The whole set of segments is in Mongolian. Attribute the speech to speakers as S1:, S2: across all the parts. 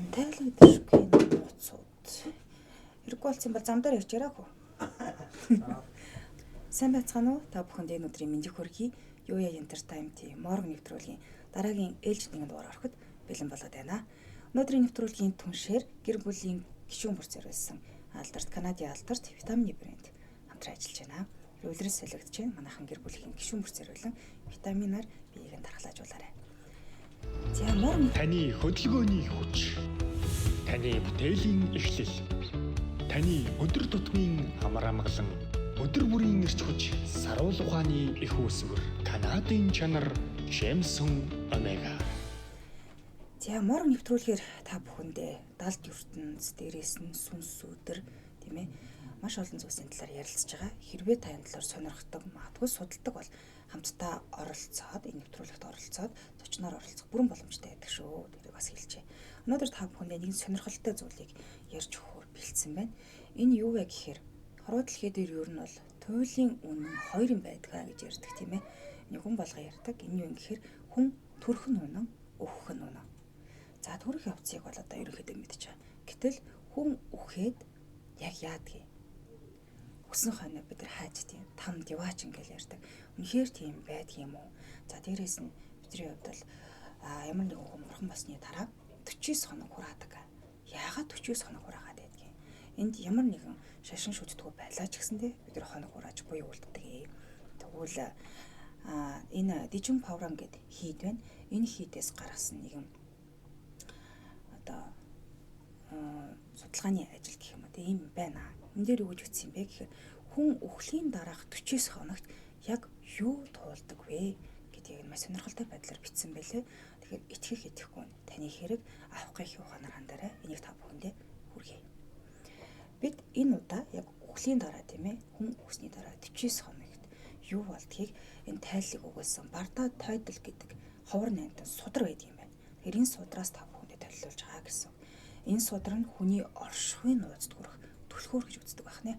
S1: Тайлагдашгүй нууцуд. Хэрэггүй болсон бол зам дээр явж яриагүй. Сайн байцгаана уу? Та бүхэнд энэ өдрийн мэндийг хүргэе. Юуя Entertainment морг нэвтрүүлгийн дараагийн ээлж нэгэн дугаар ороход бэлэн болоод байна. Өнөөдрийн нэвтрүүлгийн түншээр гэр бүлийн гишүүн бүр зориулсан алдарт Канадын алдарт витамины брэнд хамтран ажиллаж байна. Үлрээс солигдож байна. Манайхан гэр бүлийн гишүүн бүр зориулсан витаминаар биеийг нь дархлаажуулаарай. За морг
S2: таны хөдөлгөөний хүч, таны бүтээлийн эхлэл, таны өдөр тутмын амар амгалан, өдөр бүрийн эрч хүч, саруул ухааны их үүсвэр, Канадын чанар Jameson Omega.
S1: За морг нэвтрүүлгээр та бүхэндээ далд ертөнц, дээрээс нь сүнс өдөр тийм ээ маш олон зүйлсийн талаар ярилцж байгаа. Хэрвээ та энэ талаар сонирхдог, магадгүй судалдаг бол хамтдаа оролцоод энэ нэвтрүүлэгт оролцоод зочноор оролцох бүрэн боломжтой байдаг шүү. Тэрийг бас хэлчихье. Өнөөдөр та бүхэндээ нэг сонирхолтой зүйлийг ярьж өгөхөөр бэлдсэн байна. Энэ юу вэ гэхээр хорвоо дэлхий дээр ер нь бол туйлын үнэн хоёр юм байдгаа гэж ярьдаг тийм ээ. Нэг хүн болго ярьдаг. Энэ юу гэхээр хүн төрөх нь үнэн, өөхөх нь үнэн. За төрөх явцыг бол одоо ерөнхийдөө мэдчихэж байгаа. Гэтэл хүн үхээд яг яадгийг өсөн хойно бид нар хайж тийм там диваач ингээл ярьдаг. Үнэхээр тийм байдгийм үү? За дээрээс нь бидний хувьд бол ямар нэгэн хүн бурхан болсны дараа 49 хоног хураадаг. Яагаад 49 хоног хураагаад байдгийг? Энд ямар нэгэн шашин шүтдэггүй байлаа ч гэсэндээ бид нар хоног хурааж буй үлддэг. Тэгвэл энэ Dijun Powran гэдэг хийд байна. Энэ хийдээс гаргасан нэгэн одоо судалгааны ажил гэх юм уу тийм байна. Энэ дээр юу гэж үтсэн юм бэ гэхээр хүн үхлийн дараах 49 хоногт яг юу туулдаг вэ гэдгийг маш сонирхолтой байдлаар бичсэн байлээ. Тэгэхээр итгэх итгэхгүй таны хэрэг авахгүйх ухаанаар хандаарай. Энийг та бүхэндээ хүргэе. Бид энэ удаа яг үхлийн дараа тийм ээ хүн үхсний дараа 49 хоногт юу болдгийг энэ тайллыг өгүүлсэн Барда Тойдл гэдэг ховор наймтан судар байдаг юм байна. Тэгэхээр энэ судраас та бүхэндээ төлөвлөж байгаа гэсэн. Энэ судар нь хүний оршихуйн нууцд хүрэх түлхүүр гэж үздэг байна.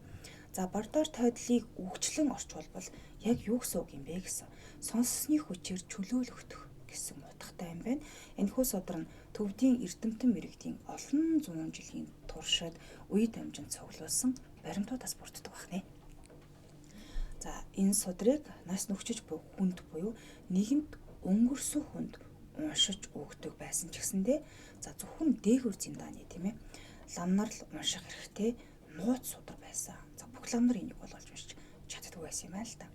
S1: За Бардор Тойдлыг үгчлэн орчуулбал яг юу гэсэн үг юм бэ гэсэн. Сонссны хүчээр чөлөөлөгдөх гэсэн утгатай юм байна. Энэхүү судар нь төвдийн эрдэмтэн мэрэгдийн олон зуун жилийн туршид үе дамжин цуглуулсан баримтуудаас бүрддэг байна. За энэ судрыг нас нөхчөж буй хүнд буюу нэгэнт өнгөрсөн хүнд уншиж өгдөг байсан ч гэсэндээ за зөвхөн дээгүүр зиндааны тийм ээ ламнар л унших хэрэгтэй нууц судар байсан. За бүх ламнар энийг болгож уншиж чаддаг байсан юм аа л та.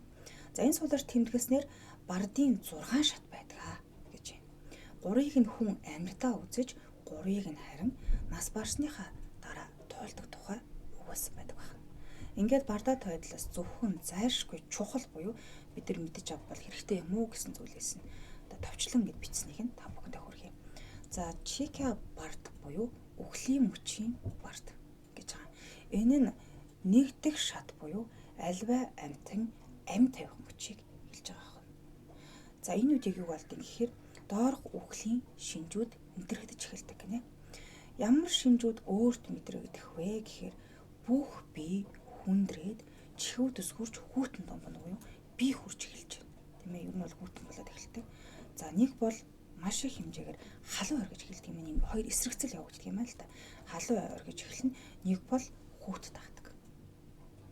S1: За энэ судар тэмдэглэснээр бардын 6 шат байдаг гэж байна. 3-ыг нь хүн амьдаа үзэж, 3-ыг нь харин нас барсныхаа дараа туулдаг тухай өгүүлсэн байдаг байна. Ингээд Барда Тойдлоос зөвхөн зайлшгүй чухал буюу бид нар мэдэж авбал хэрэгтэй юм уу гэсэн зүйлээс нь товчлон гэд бичснийг нь та бүхэндээ хүргэе. За Чика Бард буюу үхлийн мөчийн бард гэж байгаа. Энэ нь нэгдэх шат буюу альва амьтан ам тавих мөчийг хэлж байгаа юм. За энэ үеийг юу болдгийг гэхээр доорх үхлийн шинжүүд мэдрэгдэж эхэлдэг гинэ. Ямар шинжүүд өөрт мэдрэгдэх вэ гэхээр бүх бие хүндрээд чихүү төсгөрч хүүтэн том боно буюу бие хурж эхэлж байна. Тийм ээ, ер нь бол хүүтэн болоод эхэлдэг. За нэг бол маш их хэмжээгээр халуун оргиж эхэлдэг юм. Ийм хоёр эсрэгцэл явагддаг юм аа л та. Халуун оргиж эхэлнэ. Нэг бол хүүт тагдаг.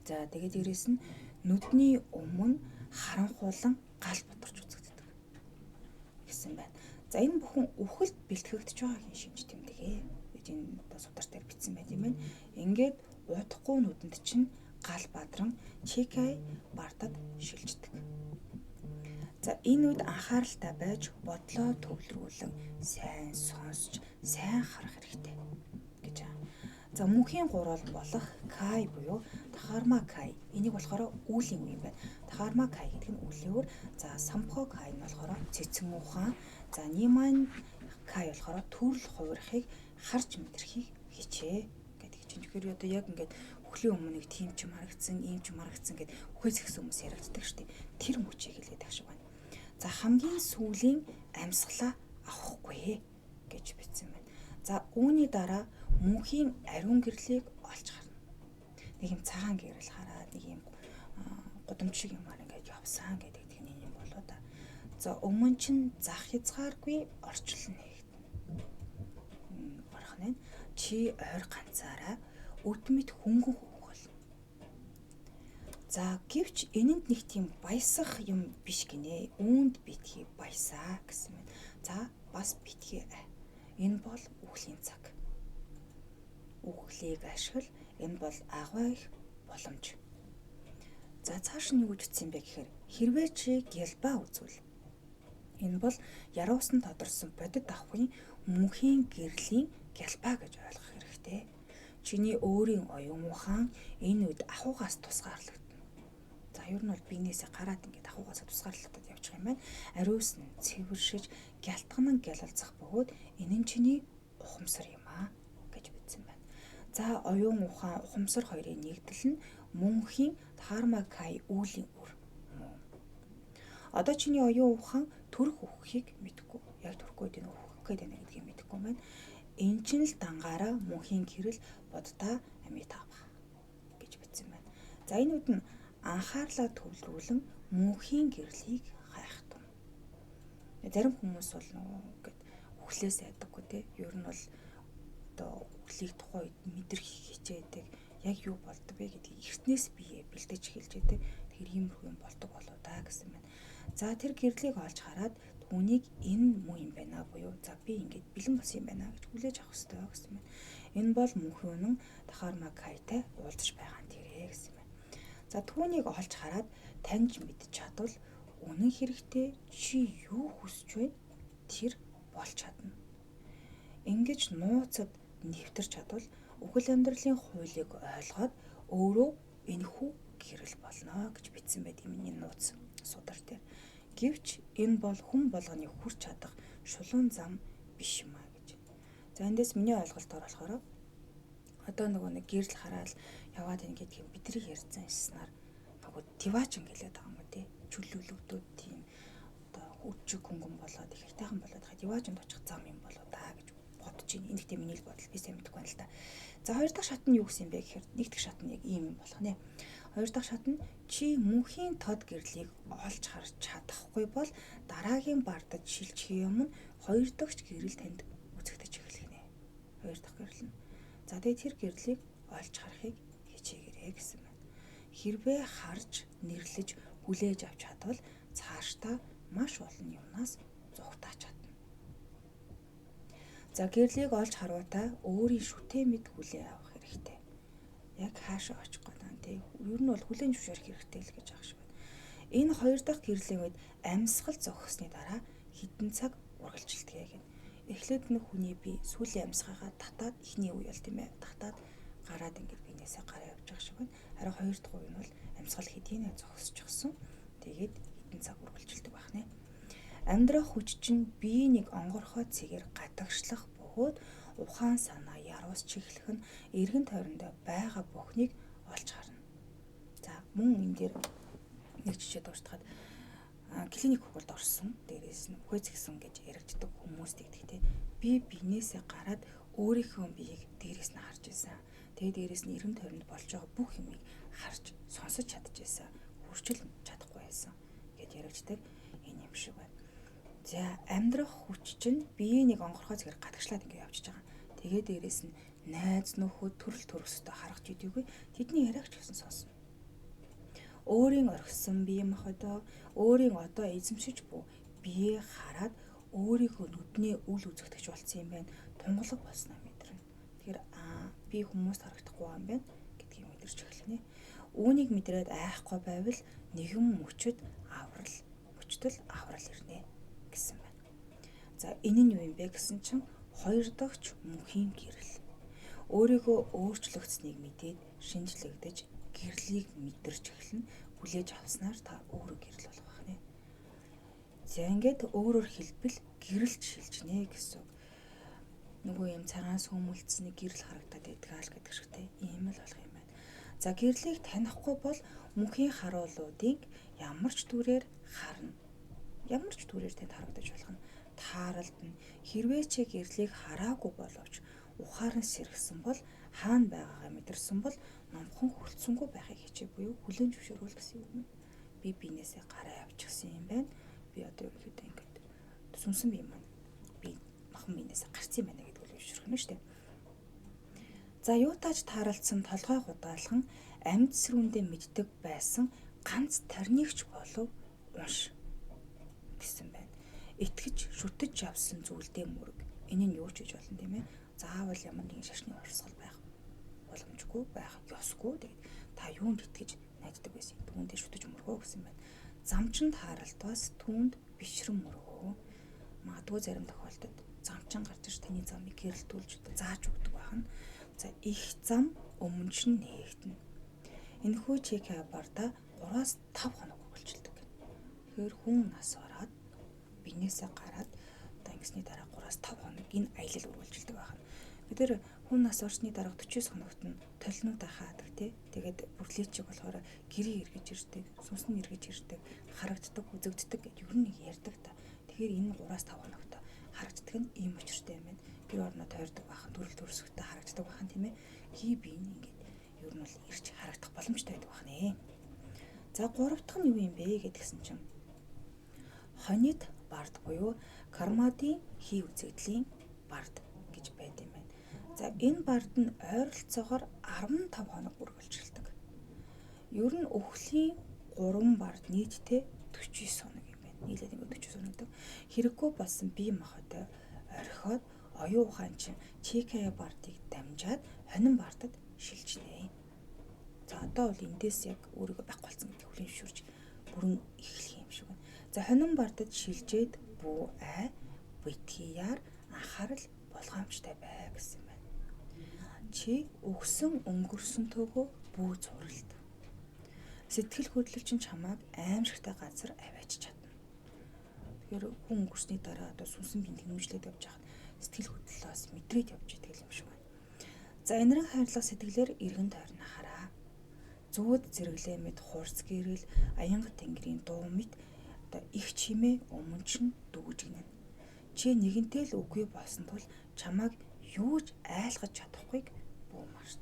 S1: За тэгээд дээрэс нь нүдний өмнө харанхуулан гал бодорч үзэгддэг гэсэн байна. За энэ бүхэн үхэлд бэлтгэгдэж байгаагийн шинж тэмдэгэ. Гэж энэ одоо сударт дээр бичсэн байт юм байна. Ингээд удахгүй нүдэнд чинь гал бадран Чикай Бардад шилждэг. За энэ үед анхааралтай байж бодлоо төвлөрүүлэн сайн сонсч сайн харах хэрэгтэй гэж байна. За мөнхийн гурвал болох Кай буюу Тахарма Кай. Энийг болохоор үүлийн үе юм байна. Тахарма Кай гэдэг нь үүлийн үр. За Сампхо Кай нь болохоор цэцэн ухаан. За Ниман Кай болохоор төрөл хувирахыг харж мэдрэхийг хичээ гэдэг чинь. Тэгэхээр одоо яг ингээд үхлийн өмнө нэг тийм ч юм харагдсан, ийм ч юм харагдсан гэд үхээс ихсэн хүмүүс яригддаг шүү дээ. Тэр мөчийг хэлээд байх шиг байна. За хамгийн сүүлийн амьсгалаа авахгүй гэж бичсэн байна. За үүний дараа мөнхийн ариун гэрлийг олж харна. Нэг юм цагаан гэрэл хараад нэг юм гудамж шиг юмар ингээд явсан гэдэг тийм юм болоо да. За өмнө чинь зах хязгааргүй орчлон нэгдэнэ. байна. Чи ойр ганцаараа өдмөд хөнгөн хөөх бол. За гэвч энэнд нэг тийм баясах юм биш гинэ. Үүнд битгий баясаа гэсэн мэт. За бас битгий. Энэ бол үхлийн цаг. Үхлийг ашигла. Энэ бол агай их боломж. За цааш нь юу гэж утсан бэ гэхээр хэрвээ чи гялбаа үзвэл энэ бол яруусанд тодорсон бодит давхрын мөнхийн гэрлийн гялбаа гэж ойлгох хэрэгтэй. Чиний өөрийн оюун ухаан энэ үед ахугаас тусгаарлагдана. За ер нь бол биенээсээ гараад ингээд ахугаас тусгаарлагдаад явчих юм байна. Ариус нь цэвэршиж гялтган гялалцах бөгөөд энэ нь чиний ухамсар юм аа гэж бичсэн байна. За оюун ухаан ухамсар хоёрын нэгдэл нь мөнхийн Дхармакай үүлийн үр мөн. Одоо чиний оюун ухаан төрөх үххийг мэдэхгүй. Яг төрөхгүй дээ үхэх гээд байна гэдгийг мэдэхгүй байна. Энэ чинь л дангаараа мөнхийн гэрэл боддоо амийг таавах гэж бичсэн байна. За энэ үед нь анхаарлаа төвлөрүүлэн мөнхийн гэрлийг хайх тун. Зарим хүмүүс бол ингээд үхлээс айдаггүй те. Ер нь бол одоо үхлийг тухайн үед мэдрэх хичээдэг. Яг юу болдог вэ гэдгийг эртнээс бие бэлдэж эхэлж байдаг. Тэгэхээр иймэрхүү юм болдог болоо да гэсэн байна. За тэр гэрлийг олж хараад түүнийг энэ муу юм байна буюу за би ингээд бэлэн болсон юм байна гэж хүлээж авах хэрэгтэй гэсэн байна. Энэ бол мөнхийн үнэн Дхармакайтай уулзаж байгаа нь тэрэ гэсэн байна. За түүнийг олж хараад таньж мэдж чадвал үнэн хэрэгтэй чи юу хүсэж байна тэр болж чадна. Ингэж нууцад нэвтэрч чадвал үхэл амьдралын хуулийг ойлгоод өөрөө энэхүү гэрэл болно гэж бичсэн байт юм энэ нууц судар дээр. Гэвч энэ бол хүн болгоны хүрч чадах шулуун зам биш юм а гэж. За эндээс миний ойлголтоор болохоор одоо нэг гэрэл хараад яваад ийн гэдгийг бидний ярьсан хэлснээр нөгөө тиваачн гэлээд байгаа юм уу тий. Чөлөөлөгдөөд тийм одоо хүчиг хөнгөн болоод их хайтайхан болоод хаа тиваачнд очих зам юм болоо да гэж бодож байна. Энэ ихтэй миний л бодол би сайн мэдэхгүй байна л да. За хоёр дахь шат нь юу гэсэн юм бэ гэхээр нэг дахь шат нь яг ийм юм болох нэ. Хоёр дахь шат нь чи мөнхийн тод гэрлийг олж харж чадахгүй бол дараагийн бардад шилжих юм нь хоёр дахь гэрэл танд үзэгдэж эхлэх нэ. Хоёр дахь гэрэл нь. За тэгээд тэр гэрлийг олж харахыг хичээгээрэй гэсэн байна. Хэрвээ харж нэрлэж хүлээж авч чадвал цаашдаа маш олон юмнаас зугатаач чадна. За гэрлийг олж харуутаа өөрийн шүтээ мэд хүлээ авах хэрэгтэй. Яг хаашаа очих гэдэг нь тий. Ер нь бол хүлээн зөвшөөрөх хэрэгтэй л гэж аах шиг байна. Энэ хоёр дахь гэрлийн үед амьсгал зогссны дараа хэдэн цаг ургалжилтгээ гэнэ. Эхлээд нэг хүний бие сүүлийн амьсгаагаа татаад ихний үе л тийм ээ. Татаад гараад ингээд биенээсээ гараа явж байгаа шиг байна. Харин хоёр дахь үе нь бол амьсгал хэдийнэ зогсчихсон. Тэгээд хэдэн цаг ургалжилтг байх нэ. Амьдрах хүч чинь биеийг онгорхой цэгээр гадагшлах бөгөөд ухаан санаа яруус чихлэх нь эргэн тойрондоо байгаа бүхнийг олж харна. За мөн энэ дээр нэг жишээ дуустахад клиник хөвгөлд орсон. Дээрээс нь үхээ згсэн гэж яригддаг хүмүүс тэгтэй. Би биенээсээ гараад өөрийнхөө биеийг дээрээс нь харж байсан. Тэгээд дээрээс нь эргэн тойронд болж байгаа бүх юмыг харж сонсож чадчихсан. Хүрчил чадахгүй байсан гэж яригддаг энэ юм шиг байна. За амьдрах хүч чинь биеийг онгорхой зэрэг гадагшлаад ингэ явчихж байгаа. Тэгээд дээрээс нь найз нөхөд төрөл төрөстэй харах жидэггүй тэдний яриагч гэсэн сонсно. Өөрийн орхисон бие махбодоо өөрийн одоо эзэмшиж буй бие хараад өөрийнхөө нүдний үл үзэгдэж болсон юм байна. Тунгалаг болсноо мэдэрнэ. Тэгэхээр би хүмүүст харагдахгүй юм байна гэдгийг мэдэрч эхэлнэ. Үүнийг мэдрээд айхгүй байвал нэгэн мөчөд аврал, мөчтөл аврал ирнэ гэсэн байна. За энэ нь юу юм бэ гэсэн чинь хоёр дахь мөнхийн гэрэл. Өөрийгөө өөрчлөгдсөнийг мэдээд шинжлэгдэж гэрлийг мэдэрч эхэлнэ. Хүлээж авснаар та өөрөө гэрэл болох байх нэ. За ингээд өөрөөр хэлбэл гэрэлж шилжнэ гэсэн үг. Нөгөө юм цагаан сүмэлцсний гэрэл харагдаад байдгаа л гэдэг шигтэй ийм л болох юм байна. За гэрлийг танихгүй бол мөнхийн харуулуудыг ямар ч түрээр харна. Ямар ч түрээр тэнд харагдаж болох нь тааралдна. Хэрвээ чи гэрлийг хараагүй боловч ухаар нь сэргсэн бол хаана байгаагаа мэдэрсэн бол номхон хөлдсөнгөө байхыг хичээ буюу хүлээн зөвшөөрүүл гэсэн юм. Би биенээсээ гараа авчихсан юм байна. Би одоо ерөөхдөө ингээд сүнсэн би юм. Би махан биенээсээ гарсан юм байна гэдэг үл зөвшөөрөх нь шүү дээ. За юутааж тааралцсан толгой гудгаалхан амьд сэрүүндээ мэддэг байсан ганц тарнигч болов унш гэсэн байна. Итгэж шүтэж явсан зүйлдээ мөрөг. Энэ нь юу ч гэж болно тийм ээ. Заавал ямар нэгэн шашны урсгал байх боломжгүй байх ёсгүй. Тэгээд та юунд итгэж найддаг байсан юм? Түүндээ шүтэж мөргөө гэсэн байна. Замчин тааралтаас түүнд бишрэн мөргөө. Магадгүй зарим тохиолдолд замчин гарч ир таны замыг гэрэлтүүлж зааж өгдөг байна. За их зам өмнө нь нээгдэнэ. Энэхүү чек барда 3-5 хоног үргэлжилдэг. Тэгэхээр хүн нас ороод бинээсээ гараад одоо ингэсний дараа 3-5 хоног энэ аялал үргэлжилдэг байна. Бид нэр хүн нас орсны дараа 49 хоногт нь толинууд хаадаг тий. Тэгээд бүрлээчиг болохоор гэрээ эргэж ирдэг, сүнс нь эргэж ирдэг, харагддаг, үзэгддэг гэж ер нь ярьдаг та. Тэгэхээр энэ 3-5 хоногт харагддаг нь ийм учиртай юм байна. Гэр орноо тойрдог бахан, төрөл төрөсгөтэй харагддаг бахан тийм ээ. Хий бие нь ингээд ер нь бол ирж харагдах боломжтой байдаг бахан ээ. За 3 дахь нь юу юм бэ гэдгсэн чинь хонит бард буюу кармадын хий үзэгдлийн бард гэж байд юм байна. За энэ бард нь ойролцоогоор 15 хоног үргэлжилдэг. Ер нь өхлийн 3 бард нийтдээ 49 хоног юм байна. Нийлээд ингээд 49 хоног. Хэрэггүй болсон бие махбод орхиод оюун ухаан чинь ЧК бардыг дамжаад хонин бардад шилжнэ. За одоо бол эндээс яг өөрийгөө байхгүй болсон гэдэг хүлээн зөвшөөрч бүрэн эхлэх юм шиг байна. За хонин бардад шилжээд бүү ай битгияар анхаарал болгоомжтой бай гэсэн байна. Чи өгсөн өнгөрсөн төгөө бүү зуралт. Сэтгэл хөдлөлчин чамайг аимшигтай газар аваач чадна. Тэгэхээр хүн өнгөрсний дараа одоо сүнсэн бинт нэмжлээд явж хахад сэтгэл хөдлөлөөс мэдрээд явж идэг юм шиг байна. За энэрэн хайрлах сэтгэлээр эргэн тойрно хараа. Зүүд зэрэглээ мэд хурц гэрэл аянга тэнгэрийн дуу мэд одоо их чимээ өмнө чинь дүүжгэнэ. Чи нэгэнтэй л үгүй болсон тул чамайг юу ч айлгаж чадахгүйг бүү март.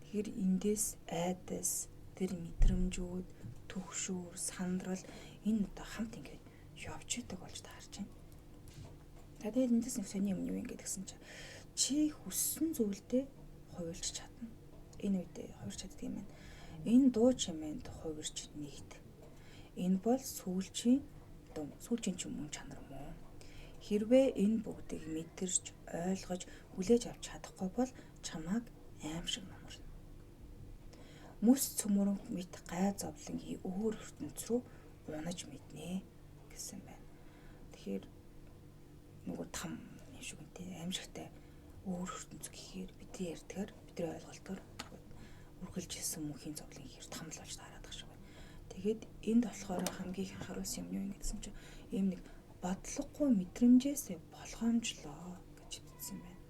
S1: Тэгэхээр эндээс айдас тэр мэдрэмжүүд төгшүүр сандрал энэ одоо хамт ингээд явж идэг болж таарч байна. Тэгээд эндээс нэг сони юм юу ингэ гэсэн чи хүссэн зүйлдээ хувирч чадна. Энэ үед хувирч чаддаг юм байна. Энэ дуу чимээнд хувирч нэгт. Энэ бол сүүлчийн ч мөн чанар мөн. Хэрвээ энэ бүгдийг мэдэрч ойлгож хүлээж авч чадахгүй бол чамайг аимшиг номорно. Мэс цөмөрөн мэд гай зовлонгийн өөр ертөнц рүү унаж мэднэ гэсэн байна. Тэгэхээр нөгөө там юм шиг үнтэй аимшигтай өөр ертөнц гэхээр бидний ярьдгаар бидний ойлголтоор үргэлжилсэн мөнхийн зовлонгийн хэр там л болж таарад байгаа шиг байна. Тэгээд энд болохоор хамгийн их анхааруулсан юм юу гэсэн чинь ийм нэг бодлогогүй мэдрэмжээс болгоомжлоо гэж хэлсэн байна.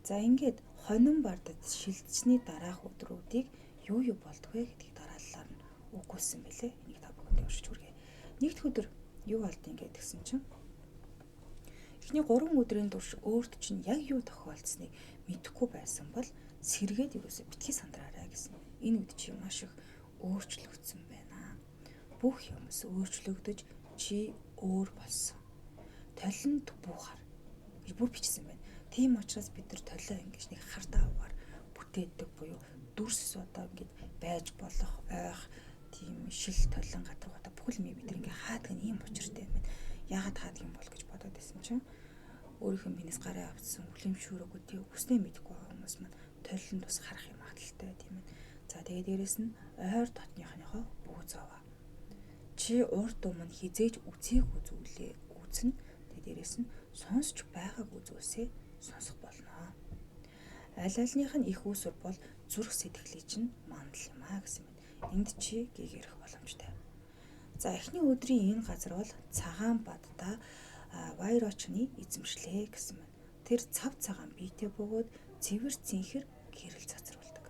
S1: За ингээд хонин бардад шилжсэний дараах өдрүүдийг юу болдгоо гэдгийг дараалалаар нь үгүйсэн байлээ. Энийг та бүхэндээ уншиж хүргэе. Нэгд өдөр юу болдгийг гэдгсэн чинь эхний 3 өдрийн турш өөрт чинь яг юу тохиолдсныг мэдэхгүй байсан бол сэргээд юусоо битгий сандраарай гэсэн. Энэ үед чи маш их өөрчлөгдсөн байна. Бүх юмс өөрчлөгдөж чи өөр болсон. Толинд буухаар гэж бүр бичсэн байна. Тийм учраас бид нар толио ингэж нэг хартаа аваар бүтээдэг буюу дүрс одоо ингэж байж болох ойх тийм шил толин гадаргуудаа бүхэл ми бид нар ингэ хаадаг нь ийм учиртай юм байна. Яагаад хаадаг юм бол гэж бодоод байсан чинь өөрийнхөө минес гараа авцсан хүлэмжшүүрөөгүй тийм хүснээ мэдэхгүй хүмүүс маань толинд бас харах юм хаталтай тийм ээ. За тэгээд дээрэс нь ойр дотныхныхоо бүх зовоо. Чи урд өмнө хизээж үзээгүй зүйлээ үүснэ. Тэгээд дээрэс нь сонсч байгаагүй зүйлсээ сонсох болно. Аль альных нь их үүсвэр бол зүрх сэтгэлийн чинь мандал юм аа гэсэн мэт. Энд чи гээгэрэх боломжтой. За эхний өдрийн энэ газар бол цагаан бадта вайрочны эзэмшлээ гэсэн мэт. Тэр цав цагаан биетэй бөгөөд цэвэр цэнхэр гэрэл цацруулдаг.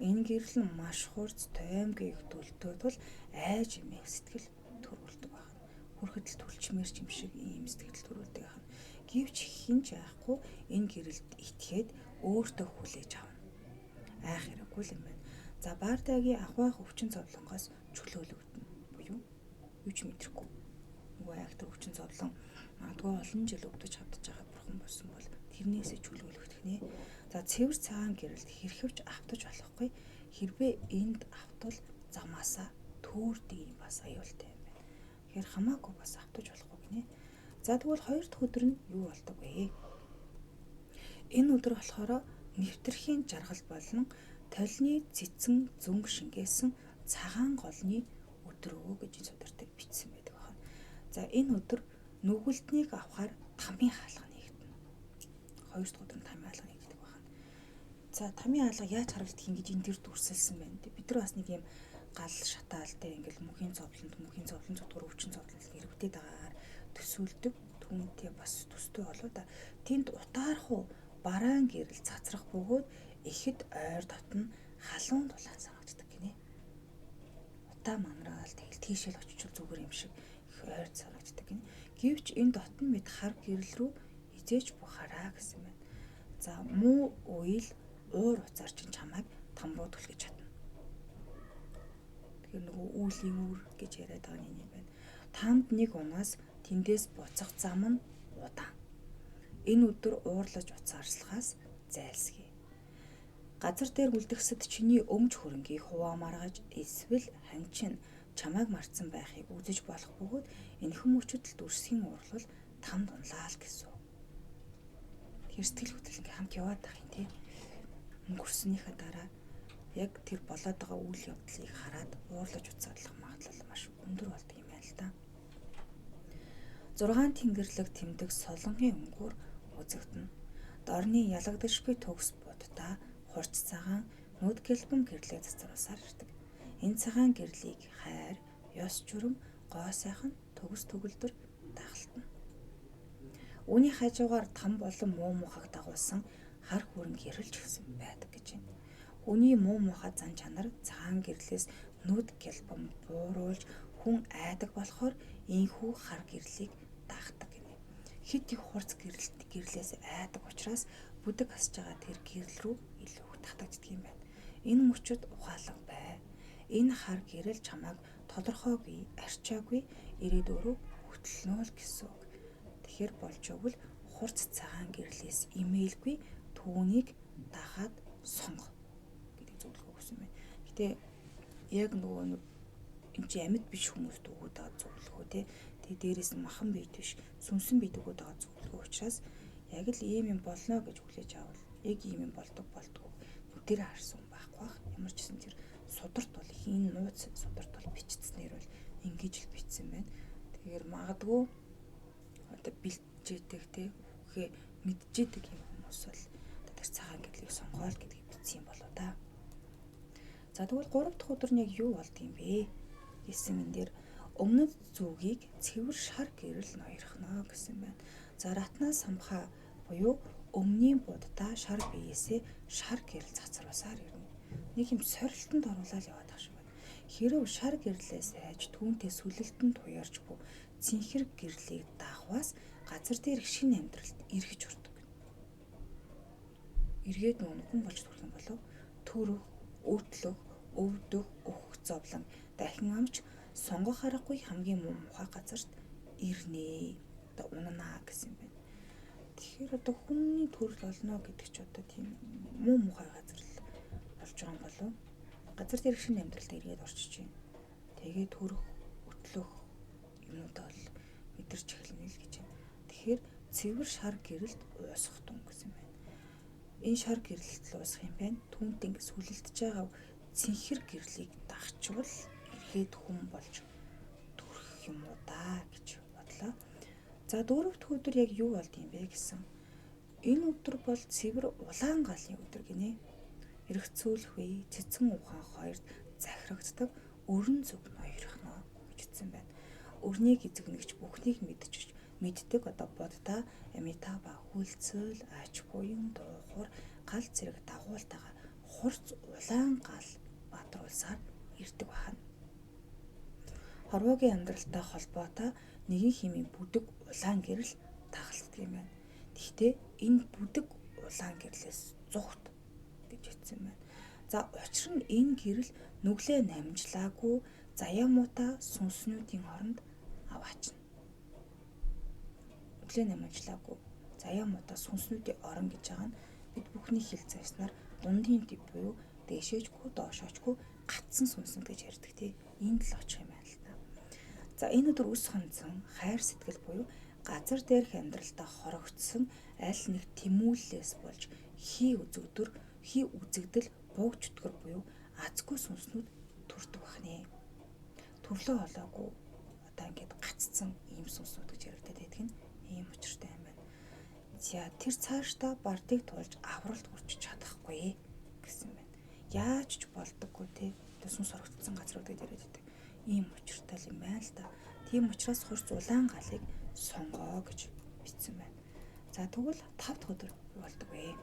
S1: Энэ гэрэл нь маш хурц тоймгийг төлтөөд бол айж имэх сэтгэл төрүүлдэг байна. Хүрхэд л түлчмэр юм шиг ийм сэтгэл төрүүлдэг байна. Гэвч хинч айхгүй энэ гэрэлд итгээд өөртөө хүлээж авна. Айх хэрэггүй юм байна. За Бардагийн ахвайх өвчин зовлонгоос чөлөөлөгдөнө. Буюу юу ч мэдрэхгүй. Нөгөө айхтар өвчин зовлон магадгүй олон жил өвдөж хавдаж байгаа бурхан болсон бол тэрнээсээ чөлөөлөгдөх нэ. За цэвэр цагаан гэрэлд хэрхэвч автаж болохгүй. Хэрвээ энд автвал замаасаа төөрдөг юм бас аюултай юм байна. Тэгэхээр хамаагүй бас автаж болохгүй гинэ. За тэгвэл хоёр дахь өдөр нь юу болдог вэ? Энэ өдөр болохоор нэвтрхийн жаргал болон толны цэцэн зөнг шингээсэн цагаан голны өдөр гэж судартай бичсэн байдаг байна. За энэ өдөр нүгэлтнийг авахар тамийн хаалга нэгдэнэ. Хоёр дахь өдөр нь тамийн хаалга нэгддэг байна. За тамийн хаалга яаж харагдах юм гэж энэ төр дүрсэлсэн байна. Бид нар бас нэг юм гал шатаалтай ингээл мөхийн зовлон зүтгэр өвчин зовлон иргэдэд агаар төсөөлдөг. Түүнтэй бас төстэй болоо да. Тэнд утаархуу бараан гэрэл цацрах бөгөөд ихэд ойр дотн халуун дулаан санагддаг гинэ. Утаа манраал тэгэл тийшэл очичвол зүгээр юм шиг их ойр санагддаг гинэ. Гэвч энэ дотн мэд хар гэрэл рүү хизээч бухараа гэсэн байна. За муу уйл уур уцаар чинь чамайг тамбууд түлхэж чадна. Тэгэхээр нөгөө үүлийн үр гэж яриад байгаа юм байна. Танд нэг унаас тэндээс буцах зам нь удаан. Энэ өдөр уурлаж уцаарслахаас зайлсхий. Газар дээр үлдгэсэд чиний өмч хөрөнгийг хуваа маргаж эсвэл ханчин чамайг марцсан байхыг үзэж болох бөгөөд энэхэн мөчөдөл дүрсхийн уурлал тамд унлаа л гэсэн. Тэр сэтгэл хөдлөл ингээм хамт яваад байх юм тий. Өнгөрснийхаа дараа яг тэр болоод байгаа үйл явдлыг хараад уурлаж уцаалах магадлал маш өндөр болдог юм байна л да. 6 тэнгэрлэг тэмдэг солонгийн өнгөөр үзэгдэнэ. Дорны ялагдашгүй төгс буддаа хурц цагаан нүд гэлбэн гэрлээ цацруулсаар ирдэг. Энэ цагаан гэрлийг хайр, ёс журам, гоо сайхан төгс төгөлдөр дагалтна. Үүний хажуугаар там болон муу мухаг дагуулсан хар хүрэн гэрэлж гисэн байдаг гэж байна. Үүний муу мухаа зан чанар цагаан гэрлээс нүд гэлбэн бууруулж хүн айдаг болохоор ийхүү хар гэрлийг дагдаг гинэ. Хит их хурц гэрлээс айдаг учраас бүдэг хасж байгаа тэр гэрэл рүү илүү их татагддаг юм байна. Энэ мөчөд ухаалаг бай. Энэ хар гэрэл чамайг тодорхойгүй, арчаагүй ирээдүг рүү хөтлөнө л гэсэн үг. Тэгэхээр болж өгвөл хурц цагаан гэрлээс имэйлгүй түүнийг дагаад сонго гэдэг зөвлөгөө өгсөн байна. Гэтэ яг нөгөө энэ чи амьд биш хүмүүст өгөөд байгаа зөвлөгөө те. Тэгээ дээрээс нь махан бие биш, сүнсэн бие өгөөд байгаа зөвлөгөө учраас яг л ийм юм болно гэж хүлээж авал яг ийм юм болдог. Бүгдээр харсан байхгүй бах. Ямар ч гэсэн тэр сударт бол хийн нууц сударт бол бичснээр бол ингэж л бичсэн байна. Тэгэхээр магадгүй одоо бэлтжээдэг те үхээ мэджээдэг юм хүмүүс бол тэр цагаан гэрлийг сонгоол гэдгийг бичсэн юм болоо да. За тэгвэл 3 дахь өдөр нь яг юу болд юм бэ гэсэн энэ дээр өмнөд зүгийг цэвэр шар гэрэл ноёрхно гэсэн байна. За ратнаа самха буюу өмнгийн буддаа шар биеэсээ шар гэрэл цацруулсаар ирнэ. Нэг юм сорилтонд оруулаад яваад байгаа шиг байна. Хэрв шар гэрлээс айж түүнтэй сүлэлтэнд туяарч буй цэнхэр гэрлийг даахваас газар дээр шинэ амьдралд эргэж урдаг. Эргээд хүн болж төрөх юм болов төрөх, өвдлөх, өвдөх, өөх зовлон дахин амч сонгох аргагүй хамгийн муу мухай газарт ирнэ. Одоо унана гэсэн юм байна. Тэгэхээр одоо хүний төрөл олно гэдэг ч одоо тийм муу мухай газар л болж байгаа юм болов. Газар дээр шинэ амьдралд эргээд орчиж байна. Тэгээд төрөх, өтлөх юмудаа бол мэдэрч эхэлнэ л гэж байна. Тэгэхээр цэвэр шар гэрэлд уусах тун гэсэн байна. Энэ шар гэрэлд уусах юм байна. Түүнтэй ингэ сүлэлдэж байгаа цэнхэр гэрлийг дагчвал эргээд хүн болж төрөх юм уу да гэж бодлоо. За 4 дахь өдөр яг юу болд юм бэ гэсэн. Энэ өдөр бол цэвэр улаан галын өдөр гинэ. Эргцүүлэх үе цэцэн ухаан хоёрт захирагддаг өрн зүг ноёрхно гэж хэлсэн байна. Өрнийг эзэгнэгч бүхнийг мэддэг одоо боддаа амитаба хүлцэл ач буян дуухур гал зэрэг дагуултайгаа хурц улаан гал баатруулсаар ирдэг байна. Хорвоогийн амьдралтай холбоотой нэгэн хэмээн бүдэг улаан гэрэл тагалтдаг юм байна. Гэхдээ энэ бүдэг улаан гэрлээс зүгт гэж хэлсэн байна. За учир нь энэ гэрэл нүглээ намжлаагүй заяа муута сүнснүүдийн оронд аваачна. Нүглээ намжлаагүй Аяамуудаа сүнснүүдийн орон гэж байгаа нь бид бүхний хэл зайснаар дундын төв буюу дээшээжгүй доошоочгүй гатсан сүнснүүд гэж ярьдаг тий. Энд л очих юм байна л та. За энэ өдөр үс хонцсон хайр сэтгэл буюу газар дээрх амьдралдаа хорогдсон аль нэг тэмүүллээс болж хий үзэгдэл буугч өтгөр буюу азгүй сүнснүүд төрдөг бахнэ. Төрлөө олоогүй одоо ингээд гаццсан ийм сүнснүүд гэж яригдаад байдаг нь ийм учиртай юм байна. За тэр цаашдаа бардыг туулж авралт хүрч чадахгүй гэсэн байна. Яаж ч болдоггүй те. Сүнс хорогдсон газрууд гэж яриад байдаг. Ийм учиртай юм байна л да. Тийм учраас хурц улаан галыг сонгоо гэж бичсэн байна. За тэгвэл 5 дахь өдөр юу болдог вэ?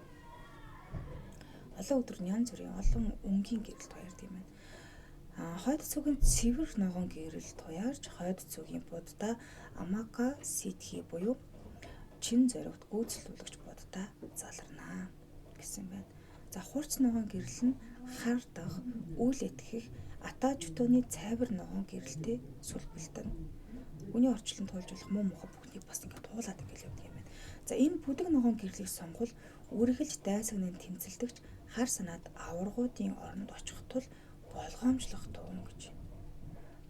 S1: Олон өдөр янз бүрийн олон өнгийн гэрэл туяардаг юм байна. Хойд цөгийн цэвэр ногоон гэрэл туяарч хойд цөгийн буддаа амака ситхи буюу чин зоригт гүйцэлдүүлэгч буддаа заларнаа гэсэн байна. За хурц ногоон гэрэл нь хар дах үйл итгэх атажтууны цайвар ногоон гэрэлтэй сүлбэлтэн. Үний орчлон туулжуулах муу муха бүхнийг бас ингээд туулаад ингээд явдаг юм байна. За энэ бүдэг ногоон гэрлийг сонгол үргэлж дайсагнын тэмцэлдэгч хар санаад аваргуудын оронд очих тул болгоомжлох туун гэж.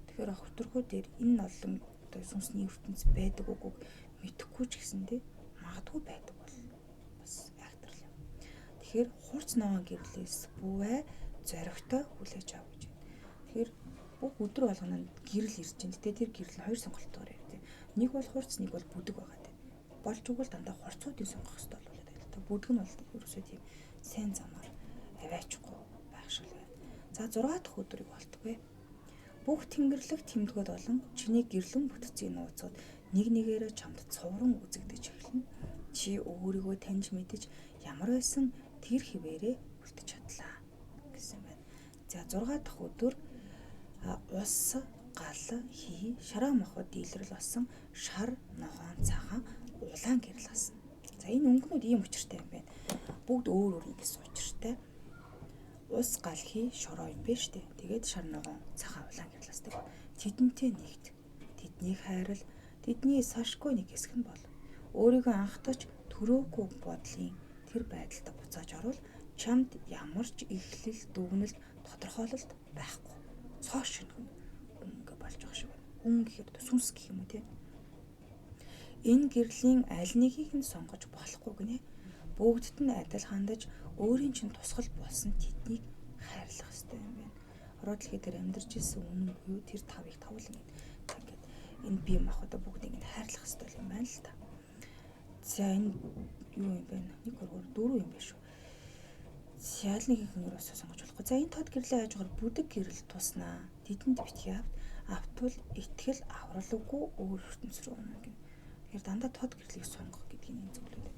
S1: Тэгэхээр хөтөрхөө дээр энэ олон одоо сүнсний ертөнц байдаг үгүйг мэдэхгүй ч гэсэндээ магадгүй байдаг бол бас айхтарл юм. Тэгэхээр хурц ногоон гэрлээс бүвэ зоригтой хүлээж ав гэж байна. Тэгэхээр бүх өдөр болгоно гэрэл ирж байна. Тэ тэр гэрэл нь хоёр сонголтоор явдаг. Нэг бол хурц, нэг бол бүдэг байгаа дээ. Болж игэл дандаа хурцуудыг сонгох хэрэгтэй болоод байл та. Бүдэг нь бол ерөөсөө тийм сайн замаар аваачгүй байх шиг байна. За 6 дахь өдрийг болтгоо. Бүх тэнгэрлэг тэмдгүүд болон чиний гэрлэн бүтцийн нууцуд нэг нэгээрээ чамд цоврон үзэгдэж эхэлнэ. Чи өөрийгөө таньж мэдэж ямар байсан тэр хിവэрээ үлдэж чадлаа гэсэн байна. За 6 дахь өдөр ус, гал, хий, шараа махбод дийлрэл болсон шар, ногоон, цагаан, улаан гэрэл гасан. За энэ өнгөнүүд ийм учиртай юм байна. Бүгд өөр өөр ингэс учиртай. Ус, гал, хий, шороо юм байна штэ. Тэгээд шар, ногоон, цагаан, улаан гэрэл гасдаг. Тэдэнтэй нэгт. Тэднийг хайрал, тэдний сашгүй нэг хэсэг нь бол өөрийгөө анхдаж төрөөгүй бодлын тэр байдалд буцааж орвол чамд ямар ч эхлэл, дүгнэлт, тодорхойлолт байхгүй. Цоо шинхэн өнгө болж байгаа шиг байна. Хүн гэхэд сүнс гэх юм уу те. Энэ гэрлийн аль нэгийг нь сонгож болохгүй гинэ. Бүгдд нь адил хандаж өөрийн чинь тусгал болсон тэднийг хайрлах хэрэгтэй юм байна. Ороод дэлхий дээр амьдарч ирсэн үнэн буюу тэр тавыг тавлан ингээд энэ бие махбодоо бүгдийг нь хайрлах хэрэгтэй юм байна л та. За энэ юу юм бэ? 1 2 3 4 юм байна шүү. Яал нэг их нөрөөсөө сонгож болохгүй. За энэ тод гэрлээ хажуугаар бүдэг гэрэл туснаа. Тэдэнд битгий автвал итгэл авралгүй өөр ертөнц рүү унаа гэнэ. Тэгэхээр дандаа тод гэрлийг сонгох гэдгийг энэ зөвлөдөг.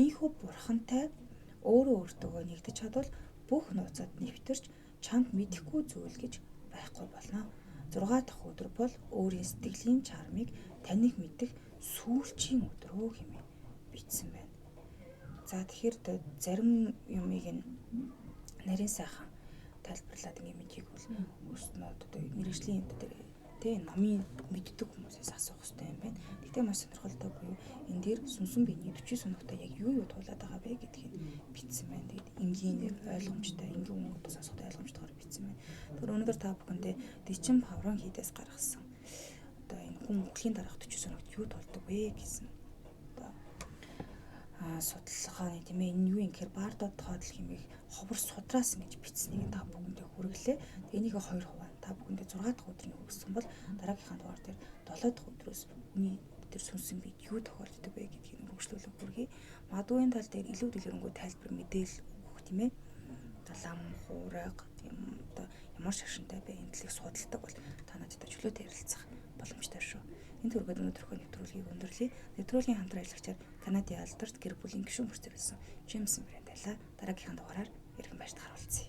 S1: Ийхүү бурхантай өөрөө өөртөөгөө нэгдэж чадвал бүх нууцад нэвтэрч чамд мэдэхгүй зүйл гэж байхгүй болно. 6 дахь өдөр бол өөрийн сэтгэлийн чармыг таних мэдэх сүүлчийн өдрөө хэмээн бичсэн байна. За тэгэхээр зарим юмыг нь нарийн сайхан тайлбарлаад ингэ мэдхийг бол өөрснөө одоо мэрэгжлийн тэ номын мэддэг хүмүүсээс асуух хэрэгтэй юм байна. Гэхдээ маш сонирхолтой буюу энэ дээр сүнсэн биений 40 соногтой яг юу туулаад байгаа вэ гэдгийг бичсэн байна. Тэгээд энгийн ойлгомжтой, энгийн хүмүүст сонсоход ойлгомжтойгоор бичсэн байна. Тэгэхээр өнөөдөр та бүхэндээ Дэчин Паврон хийдээс гаргасан одоо энэ хүн өвлийн дараах 40 соногт юу тулдаг вэ гэсэн судалгааны тийм ээ энэ юу юм гэхээр баардад тоодл хэмээх ховор судраас ингэж бичснийг та бүхэндээ хүргэлээ. Энийг 2 хуваа та бүхэндээ 6 дахь өдрийн өгсөн бол дараагийнхаа дугаар дээр 7 дахь өдрөөс үний тэр сүнсэн бид юу тохиолддог вэ гэдгийг үргэлжлүүлэх хүргэе. Магадгүй энэ тал дээр илүү дэлгэрэнгүй тайлбар мэдээлэл өгөх тийм ээ. Лам хуурайг тийм одоо ямар шашинтай бэ энэ талыг судалдаг бол та надад чөлөөтэй ярилцах боломжтой шүү. Энэ төргөд өнөөдрийнхөө нэвтрүүлгийг өндөрлөе. Нэвтрүүлгийн хамтран ажиллагчаар Канадын алдарт гэр бүлийн гишүүн мөрцөөрсөн Джеймсон Брэнд байлаа. Дараагийнхаа дугаараар эргэн байрт харуулцъя.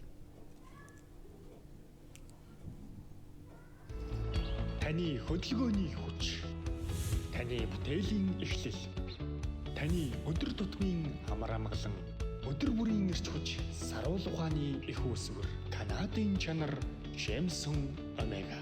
S2: Таны хөдөлгөөний хүч, таны бүтээлийн эхлэл, таны өдөр тутмын амар амгалан, өдөр бүрийн эрч хүч, саруул ухааны их үүсвэр, Канадын чанар Джеймсон Омега.